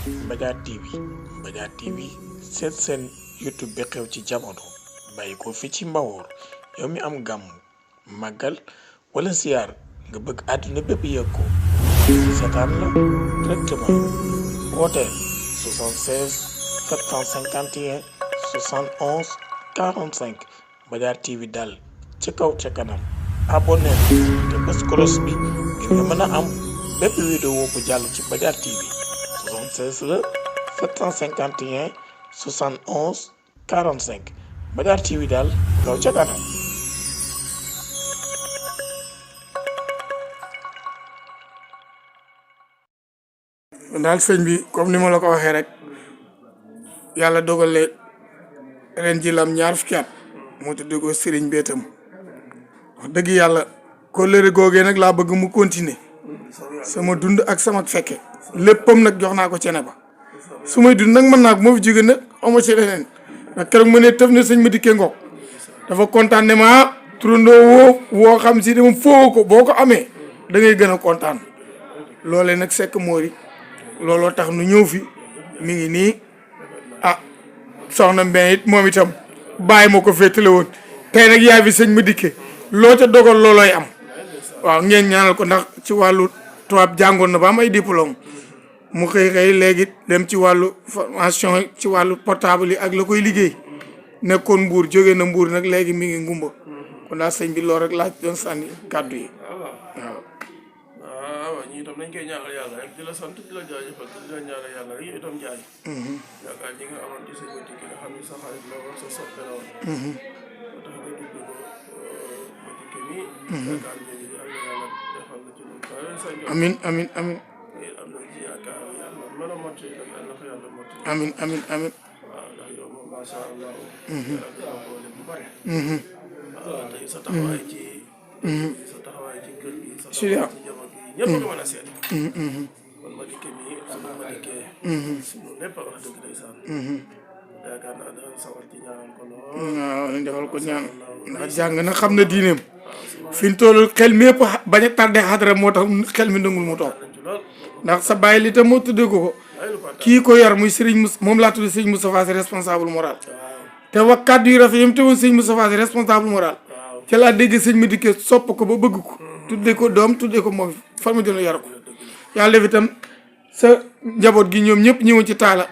Mbadiar TV Mbadiar TV seen YouTube bi xew ci jamono bàyyi ko fi ci Mbawoor yow mi am gàmm màggal wala siyaar nga bëgg àdduna bépp yëg ko seetaan la directement wooteel 76 751 71 45 Mbadiar TV daal ca kaw ca kanam abonné te bés kolos bi ngir nga mën a am bépp vidéo bu jàll ci Mbadiar TV 76 la 751 71 45 Mbadiar TV daal kaw ca kanam. daal sëñ bi comme ni ma la ko waxee rek yàlla dogale ren ji lam ñaar fukki at moo tudd ko sëriñ beetam wax dëgg yàlla kóllëre googee nag laa bëgg mu continuer sama dund ak sama fekke léppam nag jox naa ko cene ba su may dund nag mën naa ko moo fi jóge nag ama ci leneen nag keroog ma ne tëf na sëñ madicke ngoog dafa kontaan ne ma turandoo woo xam si dama foo ko boo ko amee da ngay gën a kontaan loolee nag sekk moori looloo tax nu ñëw fi mi ngi nii soxna Mbène it moom itam bàyyi ma ko féetale woon tey nag yaay fi sëñ madicke loo ca dogal loolooy am waaw ngeen ñaanal ko ndax ci wàllu tubaab jàngoon na ba am ay diplôme mu xëy léegi dem ci wàllu formation ci wàllu portable yi ak la koy liggéey nekkoon Mbuur jóge na Mbuur nag léegi mi ngi ngumba kon daal sëñ bi loolu rek laa doon sànni kàddu yi waaw ñi itam dañ koy ñaanal yàlla rek di la sant di la jaajëfal di la ñaanal yàlla rek yow itam jaay yaakaar ñi nga amoon ci sa madicke nga xam ne sa xarit la woon sa soppe la woon ba tax nga tudd ko madicke mi yaakaar ñooñu yàlla yàlla defal la ci lu kawe sa njort amin am na ci yaakaar yàlla mën a mottali nag yàlla ko yàlla mottali amin waaw ndax yow moom macha allah yàlla dina boole bu bare waaw tey sa taxawaay ci kër gi sa taxawaay ci njaboot gi ñëpp nga mën a seet kon madicke mi sunu madicke sunu lépp wax dëgg ndeysaan yaakaar naa dana sawar ci ñaanal ko lool waaw ñu defal ko ñaan ndax jàng na xam na diineem fi ñu toll xel mi yëpp bañ a tardé xadara moo tax xel mi ndëngul mu toog ndax sa bàyyi li tam moo tuddee ko kii ko yar muy Serigne Moussa moom laa tuddee Serigne Moustapha si responsable moral te wax kàddu yu rafet yi mu teewoon Serigne Moustapha si responsable moral ca laa dégg sëñ madicke sopp ko ba bëgg ko tuddee ko doom tuddee ko moom famille dina yar ko yàlla def itam sa njaboot gi ñoom ñëpp ñëwoon ci taala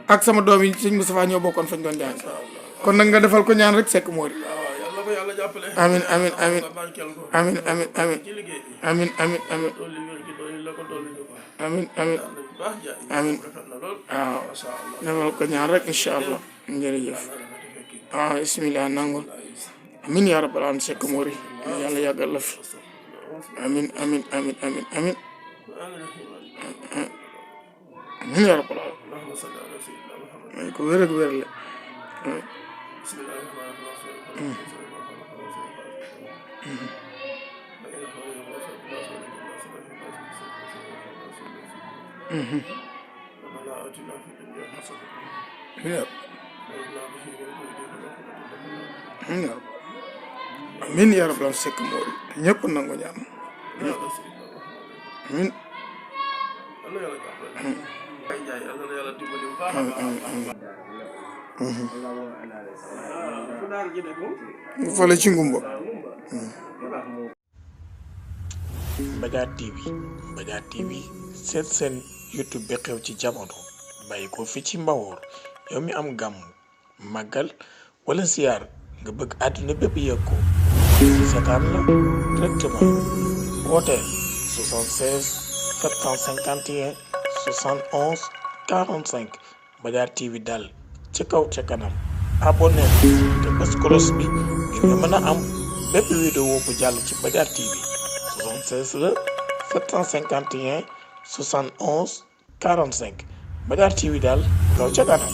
ak sama doom yi sëñ Moustapha ñoo bokkoon fañ doon jàng kon nag nga defal ko ñaan rek sekk moori amin amin amin amin amin amin amin amin amin amin amin amin waaw defal ko ñaan rek incha allah jërëjëf waaw bismillah nangul amin yaa rabbal alamin sekk moori yàlla yàggal la fi amin amin amin amin amin amin yaa rabbal alamin ko wér ak wér la amin yaa rabbal alamin sekk moori ñëpp nangu ñaan amin fale ci ngumba Mbadiar TV seen YouTube bi xew ci jamono bàyyi ko fi ci Mbawoor yow mi am gàmm màggal wala siyaar nga bëgg àdduna bépp yëg ko seetaan la directement wooteel 76 751 71 45 Mbadiar TV daal ca kaw ca kanam abonné te bés kolos bi ngir nga mën a am bépp vidéo bu jàll ci Mbadiar TV 76 la 751 71 45 Mbadiar TV daal kaw ca kanam